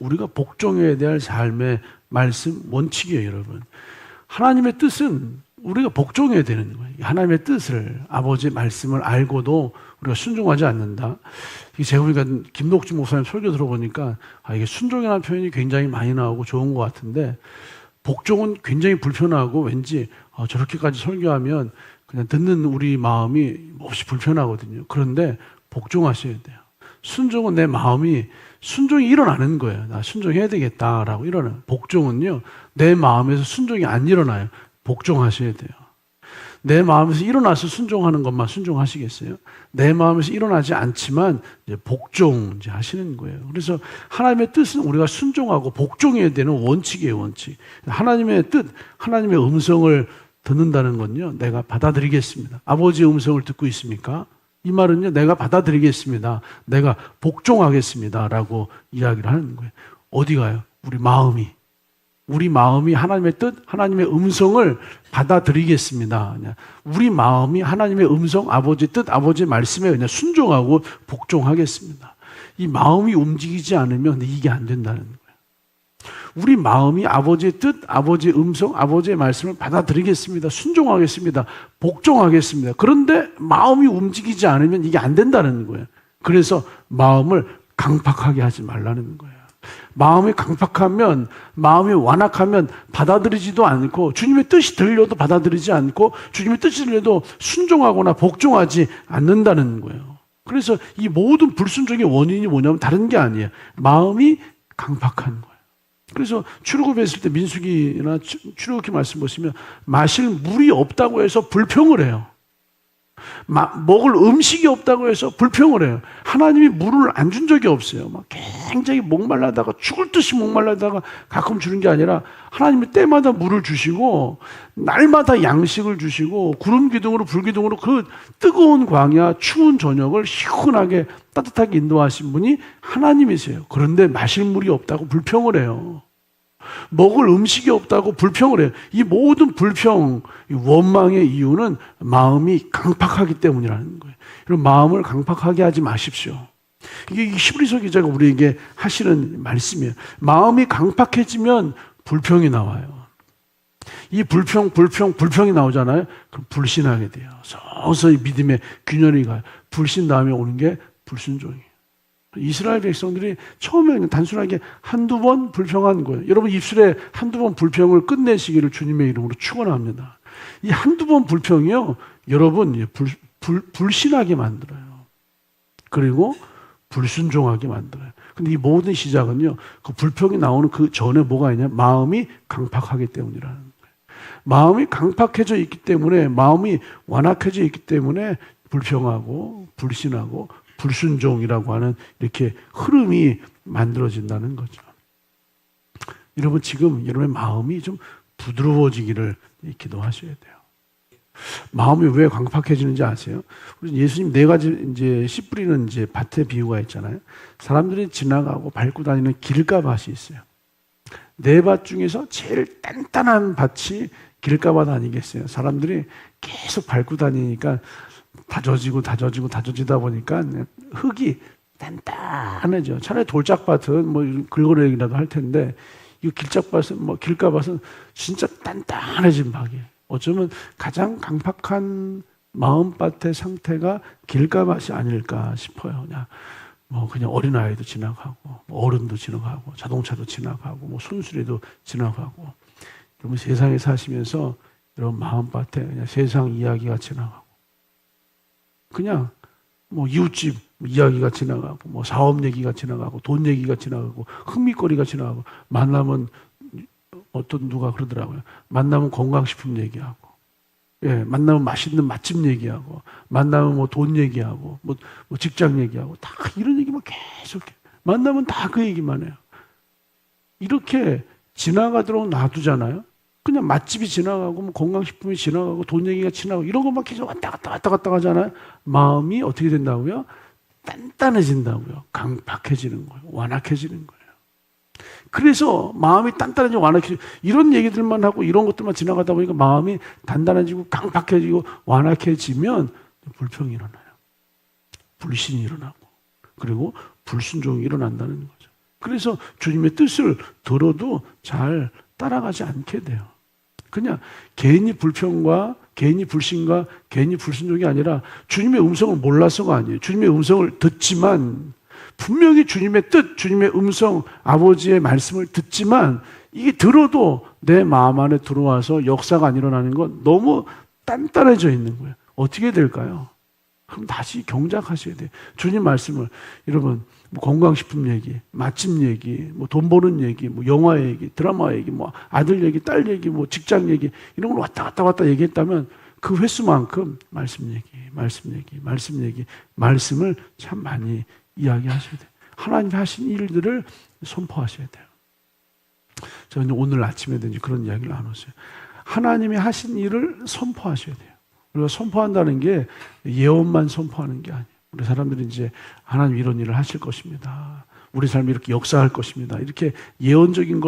우리가 복종해야 될 삶의 말씀 원칙이에요, 여러분. 하나님의 뜻은 우리가 복종해야 되는 거예요. 하나님의 뜻을, 아버지의 말씀을 알고도 우리가 순종하지 않는다. 이게 제가 보니까 김덕진 목사님 설교 들어보니까 이게 순종이라는 표현이 굉장히 많이 나오고 좋은 것 같은데, 복종은 굉장히 불편하고 왠지 저렇게까지 설교하면 그냥 듣는 우리 마음이 몹시 불편하거든요. 그런데 복종하셔야 돼요. 순종은 내 마음이 순종이 일어나는 거예요. 나 순종해야 되겠다라고 일어나요. 복종은요, 내 마음에서 순종이 안 일어나요. 복종하셔야 돼요. 내 마음에서 일어나서 순종하는 것만 순종하시겠어요? 내 마음에서 일어나지 않지만 이제 복종 이제 하시는 거예요. 그래서 하나님의 뜻은 우리가 순종하고 복종해야 되는 원칙이에요, 원칙. 하나님의 뜻, 하나님의 음성을 듣는다는 건요, 내가 받아들이겠습니다. 아버지의 음성을 듣고 있습니까? 이 말은요, 내가 받아들이겠습니다. 내가 복종하겠습니다. 라고 이야기를 하는 거예요. 어디 가요? 우리 마음이 하나님의 뜻, 하나님의 음성을 받아들이겠습니다. 우리 마음이 하나님의 음성, 아버지의 뜻, 아버지의 말씀에 그냥 순종하고 복종하겠습니다. 이 마음이 움직이지 않으면 이게 안 된다는 거예요. 우리 마음이 아버지의 뜻, 아버지의 음성, 아버지의 말씀을 받아들이겠습니다. 순종하겠습니다. 복종하겠습니다. 그런데 마음이 움직이지 않으면 이게 안 된다는 거예요. 그래서 마음을 강팍하게 하지 말라는 거예요. 마음이 강팍하면, 마음이 완악하면 받아들이지도 않고, 주님의 뜻이 들려도 받아들이지 않고, 주님의 뜻이 들려도 순종하거나 복종하지 않는다는 거예요. 그래서 이 모든 불순종의 원인이 뭐냐면 다른 게 아니에요. 마음이 강팍한 거예요. 그래서 출애굽했을 때 민수기나 출애굽기 말씀 보시면 마실 물이 없다고 해서 불평을 해요. 먹을 음식이 없다고 해서 불평을 해요. 하나님이 물을 안 준 적이 없어요. 막 굉장히 목말라다가 죽을 듯이 목말라다가 가끔 주는 게 아니라 하나님이 때마다 물을 주시고 날마다 양식을 주시고 구름 기둥으로 불 기둥으로 그 뜨거운 광야 추운 저녁을 시원하게 따뜻하게 인도하신 분이 하나님이세요. 그런데 마실 물이 없다고 불평을 해요. 먹을 음식이 없다고 불평을 해요. 이 모든 불평, 원망의 이유는 마음이 강팍하기 때문이라는 거예요. 이런 마음을 강팍하게 하지 마십시오. 이게 히브리서 기자가 우리에게 하시는 말씀이에요. 마음이 강팍해지면 불평이 나와요. 이 불평이 나오잖아요. 그럼 불신하게 돼요. 서서히 믿음의 균열이 가요. 불신 다음에 오는 게 불순종이에요. 이스라엘 백성들이 처음에 단순하게 한두 번 불평한 거예요. 여러분 입술에 한두 번 불평을 끝내시기를 주님의 이름으로 축원합니다. 이 한두 번 불평이요, 여러분 불신하게 만들어요. 그리고 불순종하게 만들어요. 근데 이 모든 시작은요, 그 불평이 나오는 그 전에 뭐가 있냐? 마음이 강팍하기 때문이라는 거예요. 마음이 강팍해져 있기 때문에, 마음이 완악해져 있기 때문에 불평하고 불신하고 불순종이라고 하는 이렇게 흐름이 만들어진다는 거죠. 여러분 지금 여러분의 마음이 좀 부드러워지기를 기도하셔야 돼요. 마음이 왜 강팍해지는지 아세요? 우리 예수님 네 가지 이제 씨 뿌리는 이제 밭의 비유가 있잖아요. 사람들이 지나가고 밟고 다니는 길가밭이 있어요. 네 밭 중에서 제일 단단한 밭이 길가밭 아니겠어요? 사람들이 계속 밟고 다니니까 다져지다 보니까 흙이 단단해져. 차라리 돌짝밭은 뭐 긁어내기라도 할 텐데, 이 길짝밭은 길가밭은 진짜 단단해진 밭이에요. 어쩌면 가장 강팍한 마음밭의 상태가 길가밭이 아닐까 싶어요. 그냥 어린아이도 지나가고, 어른도 지나가고, 자동차도 지나가고, 순수리도 지나가고. 여러분 세상에 사시면서 여러분 마음밭에 그냥 세상 이야기가 지나가고, 그냥 이웃집 이야기가 지나가고, 사업 얘기가 지나가고, 돈 얘기가 지나가고, 흥미거리가 지나가고, 만나면 누가 그러더라고요. 만나면 건강식품 얘기하고, 만나면 맛있는 맛집 얘기하고, 만나면 돈 얘기하고, 직장 얘기하고, 다 이런 얘기만 계속 해. 만나면 다 그 얘기만 해요. 이렇게 지나가도록 놔두잖아요. 그냥 맛집이 지나가고, 건강식품이 지나가고, 돈 얘기가 지나가고, 이런 것만 계속 왔다 갔다 하잖아요. 마음이 어떻게 된다고요? 단단해진다고요. 강팍해지는 거예요. 완악해지는 거예요. 그래서 마음이 단단해지고 완악해지고, 이런 얘기들만 하고, 이런 것들만 지나가다 보니까 마음이 단단해지고, 강팍해지고, 완악해지면 불평이 일어나요. 불신이 일어나고, 그리고 불순종이 일어난다는 거죠. 그래서 주님의 뜻을 들어도 잘 따라가지 않게 돼요. 그냥 개인이 불평과 개인이 불신과 개인이 불순종이 아니라 주님의 음성을 몰라서가 아니에요. 주님의 음성을 듣지만 분명히 주님의 뜻, 주님의 음성, 아버지의 말씀을 듣지만 이게 들어도 내 마음 안에 들어와서 역사가 안 일어나는 건 너무 단단해져 있는 거예요. 어떻게 될까요? 그럼 다시 경작하셔야 돼요. 주님 말씀을 여러분 뭐 건강식품 얘기, 맛집 얘기, 뭐 돈 버는 얘기, 뭐 영화 얘기, 드라마 얘기, 뭐 아들 얘기, 딸 얘기, 뭐 직장 얘기 이런 걸 왔다 얘기했다면 그 횟수만큼 말씀 얘기, 말씀을 참 많이 이야기하셔야 돼요. 하나님이 하신 일들을 선포하셔야 돼요. 저는 오늘 아침에도 이제 그런 이야기를 나눴어요. 하나님이 하신 일을 선포하셔야 돼요. 우리가 선포한다는 게 예언만 선포하는 게 아니에요. 우리 사람들이 이제 하나님 이런 일을 하실 것입니다. 우리 삶이 이렇게 역사할 것입니다. 이렇게 예언적인 것